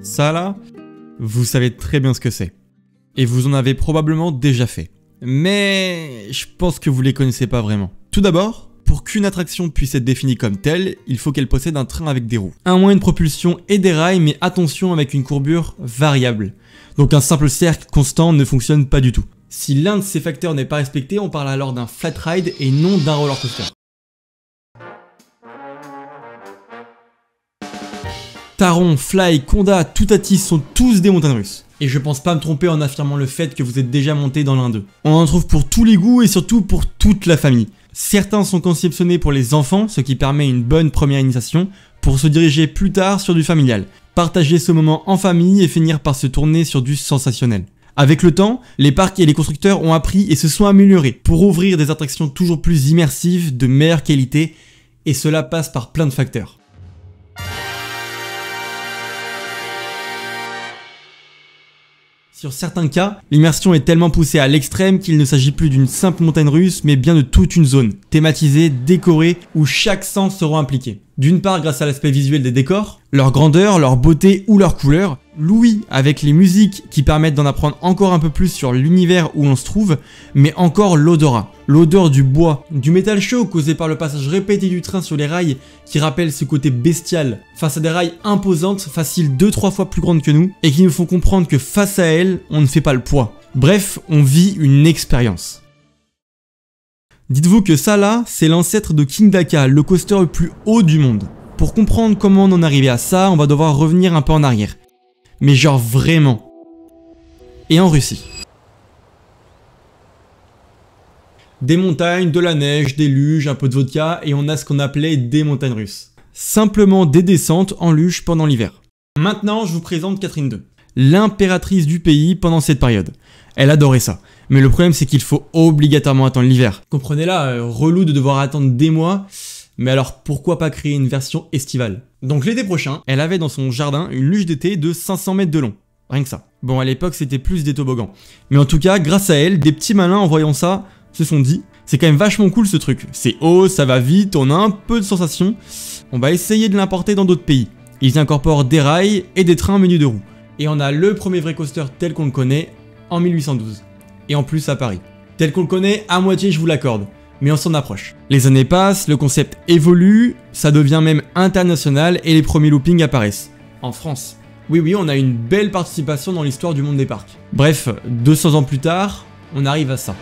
Ça là, vous savez très bien ce que c'est. Et vous en avez probablement déjà fait. Mais je pense que vous les connaissez pas vraiment. Tout d'abord, pour qu'une attraction puisse être définie comme telle, il faut qu'elle possède un train avec des roues, un moyen de propulsion et des rails, mais attention avec une courbure variable. Donc un simple cercle constant ne fonctionne pas du tout. Si l'un de ces facteurs n'est pas respecté, on parle alors d'un flat ride et non d'un roller coaster. Taron, Fly, Conda, Toutatis sont tous des montagnes russes. Et je pense pas me tromper en affirmant le fait que vous êtes déjà monté dans l'un d'eux. On en trouve pour tous les goûts et surtout pour toute la famille. Certains sont conceptionnés pour les enfants, ce qui permet une bonne première initiation, pour se diriger plus tard sur du familial. Partager ce moment en famille et finir par se tourner sur du sensationnel. Avec le temps, les parcs et les constructeurs ont appris et se sont améliorés pour ouvrir des attractions toujours plus immersives, de meilleure qualité, et cela passe par plein de facteurs. Sur certains cas, l'immersion est tellement poussée à l'extrême qu'il ne s'agit plus d'une simple montagne russe, mais bien de toute une zone, thématisée, décorée, où chaque sens sera impliqué. D'une part grâce à l'aspect visuel des décors, leur grandeur, leur beauté ou leur couleur, l'ouïe avec les musiques qui permettent d'en apprendre encore un peu plus sur l'univers où l'on se trouve, mais encore l'odorat. L'odeur du bois, du métal chaud causé par le passage répété du train sur les rails qui rappelle ce côté bestial, face à des rails imposantes, faciles 2-3 fois plus grandes que nous, et qui nous font comprendre que face à elles, on ne fait pas le poids. Bref, on vit une expérience. Dites-vous que ça là, c'est l'ancêtre de King Daka, le coaster le plus haut du monde. Pour comprendre comment on en est arrivé à ça, on va devoir revenir un peu en arrière. Mais genre vraiment. Et en Russie. Des montagnes, de la neige, des luges, un peu de vodka, et on a ce qu'on appelait des montagnes russes. Simplement des descentes en luge pendant l'hiver. Maintenant, je vous présente Catherine II, l'impératrice du pays pendant cette période. Elle adorait ça. Mais le problème, c'est qu'il faut obligatoirement attendre l'hiver. Comprenez-la, relou de devoir attendre des mois, mais alors pourquoi pas créer une version estivale? Donc l'été prochain, elle avait dans son jardin une luge d'été de 500 mètres de long. Rien que ça. Bon, à l'époque, c'était plus des toboggans. Mais en tout cas, grâce à elle, des petits malins en voyant ça se sont dit, c'est quand même vachement cool ce truc. C'est haut, ça va vite, on a un peu de sensation. On va essayer de l'importer dans d'autres pays. Ils incorporent des rails et des trains menus de roues. Et on a le premier vrai coaster tel qu'on le connaît en 1812. Et en plus à Paris. Tel qu'on le connaît, à moitié je vous l'accorde. Mais on s'en approche. Les années passent, le concept évolue, ça devient même international et les premiers loopings apparaissent. En France. Oui, on a une belle participation dans l'histoire du monde des parcs. Bref, 200 ans plus tard, on arrive à ça.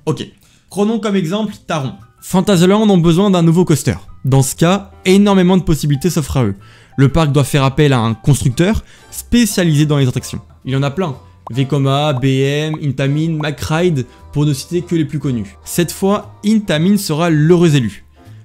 Ok, prenons comme exemple Taron. Fantasyland ont besoin d'un nouveau coaster. Dans ce cas, énormément de possibilités s'offrent à eux. Le parc doit faire appel à un constructeur spécialisé dans les attractions. Il y en a plein. Vekoma, BM, Intamin, MacRide, pour ne citer que les plus connus. Cette fois, Intamin sera l'heureux élu.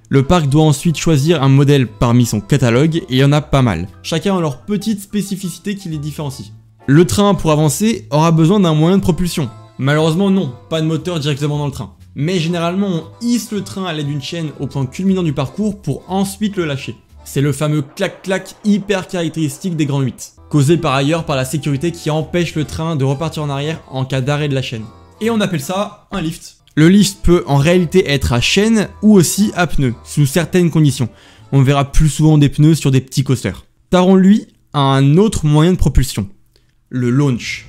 Le parc doit ensuite choisir un modèle parmi son catalogue, et il y en a pas mal. Chacun a leur petite spécificité qui les différencie. Le train, pour avancer, aura besoin d'un moyen de propulsion. Malheureusement non, pas de moteur directement dans le train. Mais généralement on hisse le train à l'aide d'une chaîne au point culminant du parcours pour ensuite le lâcher. C'est le fameux clac-clac hyper caractéristique des grands 8, causé par ailleurs par la sécurité qui empêche le train de repartir en arrière en cas d'arrêt de la chaîne. Et on appelle ça un lift. Le lift peut en réalité être à chaîne ou aussi à pneus, sous certaines conditions. On verra plus souvent des pneus sur des petits coasters. Taron lui a un autre moyen de propulsion, le launch.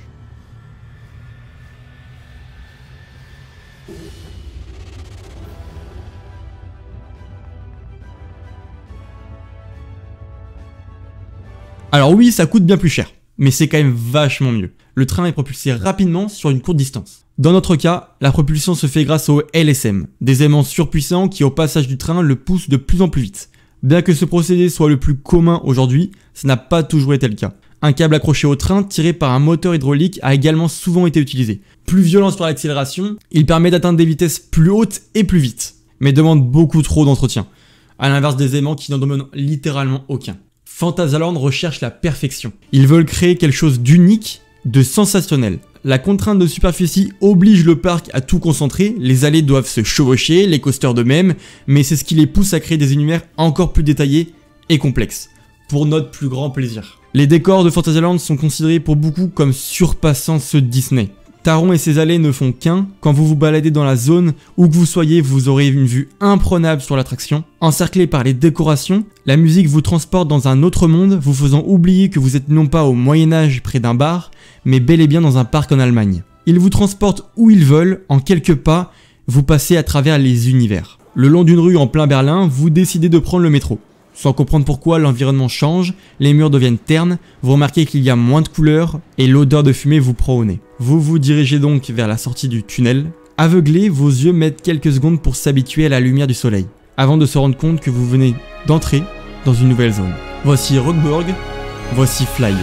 Alors oui, ça coûte bien plus cher, mais c'est quand même vachement mieux. Le train est propulsé rapidement sur une courte distance. Dans notre cas, la propulsion se fait grâce au LSM, des aimants surpuissants qui au passage du train le poussent de plus en plus vite. Bien que ce procédé soit le plus commun aujourd'hui, ça n'a pas toujours été le cas. Un câble accroché au train tiré par un moteur hydraulique a également souvent été utilisé. Plus violent sur l'accélération, il permet d'atteindre des vitesses plus hautes et plus vite, mais demande beaucoup trop d'entretien. à l'inverse des aimants qui n'en demandent littéralement aucun. Fantasyland recherche la perfection. Ils veulent créer quelque chose d'unique, de sensationnel. La contrainte de superficie oblige le parc à tout concentrer, les allées doivent se chevaucher, les coasters de même, mais c'est ce qui les pousse à créer des univers encore plus détaillés et complexes, pour notre plus grand plaisir. Les décors de Fantasyland sont considérés pour beaucoup comme surpassant ceux de Disney. Taron et ses allées ne font qu'un, quand vous vous baladez dans la zone, où que vous soyez, vous aurez une vue imprenable sur l'attraction. Encerclé par les décorations, la musique vous transporte dans un autre monde, vous faisant oublier que vous êtes non pas au Moyen-Âge près d'un bar, mais bel et bien dans un parc en Allemagne. Ils vous transportent où ils veulent, en quelques pas, vous passez à travers les univers. Le long d'une rue en plein Berlin, vous décidez de prendre le métro. Sans comprendre pourquoi, l'environnement change, les murs deviennent ternes, vous remarquez qu'il y a moins de couleurs et l'odeur de fumée vous prend au nez. Vous vous dirigez donc vers la sortie du tunnel. Aveuglés, vos yeux mettent quelques secondes pour s'habituer à la lumière du soleil, avant de se rendre compte que vous venez d'entrer dans une nouvelle zone. Voici Rockburg, voici Fly.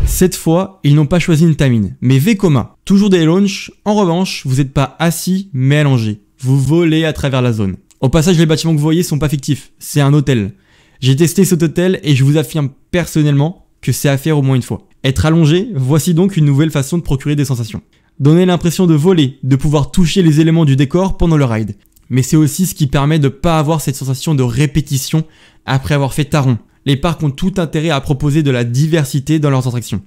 Cette fois, ils n'ont pas choisi une Tamine, mais Vekoma. Toujours des launches, en revanche, vous n'êtes pas assis, mais allongé. Vous volez à travers la zone. Au passage, les bâtiments que vous voyez sont pas fictifs, c'est un hôtel. J'ai testé cet hôtel et je vous affirme personnellement que c'est à faire au moins une fois. Être allongé, voici donc une nouvelle façon de procurer des sensations. Donner l'impression de voler, de pouvoir toucher les éléments du décor pendant le ride. Mais c'est aussi ce qui permet de ne pas avoir cette sensation de répétition après avoir fait Taron. Les parcs ont tout intérêt à proposer de la diversité dans leurs attractions.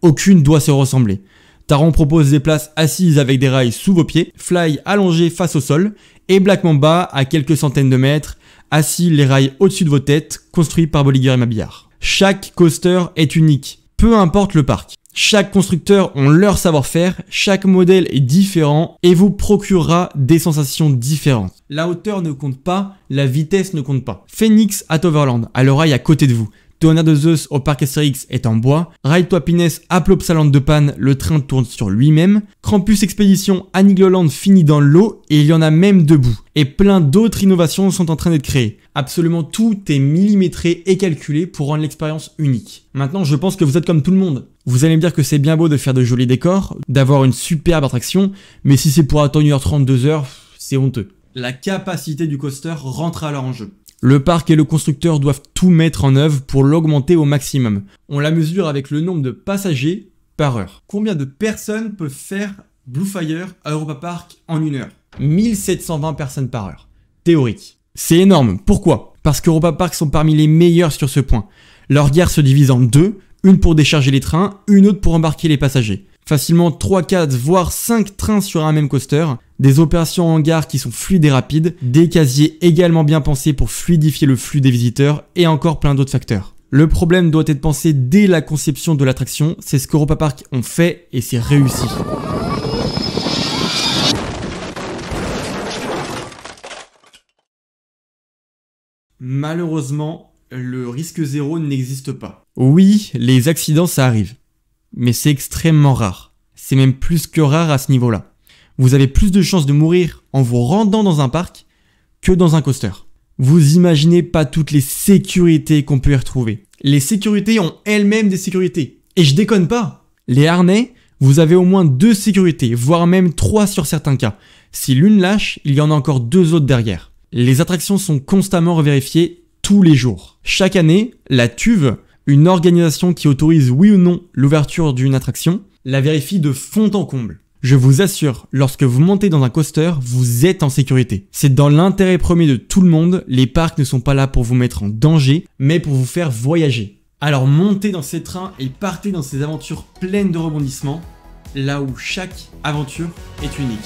Aucune doit se ressembler. Taron propose des places assises avec des rails sous vos pieds, Fly allongé face au sol, et Black Mamba à quelques centaines de mètres, assis les rails au-dessus de vos têtes, construits par Bolliger et Mabillard. Chaque coaster est unique, peu importe le parc. Chaque constructeur ont leur savoir-faire, chaque modèle est différent et vous procurera des sensations différentes. La hauteur ne compte pas, la vitesse ne compte pas. Phoenix at Overland, à l'oreille à côté de vous. Tonnerre de Zeus au parc Astérix est en bois. Ride to Happiness à Plopsaland de Panne, le train tourne sur lui-même. Krampus Expédition à Nigloland finit dans l'eau et il y en a même debout. Et plein d'autres innovations sont en train d'être créées. Absolument tout est millimétré et calculé pour rendre l'expérience unique. Maintenant, je pense que vous êtes comme tout le monde. Vous allez me dire que c'est bien beau de faire de jolis décors, d'avoir une superbe attraction, mais si c'est pour attendre 1h30, 2h, c'est honteux. La capacité du coaster rentre alors en jeu. Le parc et le constructeur doivent tout mettre en œuvre pour l'augmenter au maximum. On la mesure avec le nombre de passagers par heure. Combien de personnes peuvent faire Bluefire à Europa Park en 1 heure? 1720 personnes par heure. Théorique. C'est énorme. Pourquoi? Parce qu'Europa Park sont parmi les meilleurs sur ce point. Leur gare se divise en deux, une pour décharger les trains, une autre pour embarquer les passagers. Facilement 3, 4, voire 5 trains sur un même coaster, des opérations en gare qui sont fluides et rapides, des casiers également bien pensés pour fluidifier le flux des visiteurs et encore plein d'autres facteurs. Le problème doit être pensé dès la conception de l'attraction, c'est ce qu'Europa Park ont fait et c'est réussi. Malheureusement, le risque zéro n'existe pas. Oui, les accidents ça arrive. Mais c'est extrêmement rare. C'est même plus que rare à ce niveau-là. Vous avez plus de chances de mourir en vous rendant dans un parc que dans un coaster. Vous imaginez pas toutes les sécurités qu'on peut y retrouver. Les sécurités ont elles-mêmes des sécurités. Et je déconne pas. Les harnais, vous avez au moins 2 sécurités, voire même 3 sur certains cas. Si l'une lâche, il y en a encore 2 autres derrière. Les attractions sont constamment revérifiées tous les jours. Chaque année, la TÜV, une organisation qui autorise oui ou non l'ouverture d'une attraction, la vérifie de fond en comble. Je vous assure, lorsque vous montez dans un coaster, vous êtes en sécurité. C'est dans l'intérêt premier de tout le monde, les parcs ne sont pas là pour vous mettre en danger, mais pour vous faire voyager. Alors montez dans ces trains et partez dans ces aventures pleines de rebondissements, là où chaque aventure est unique.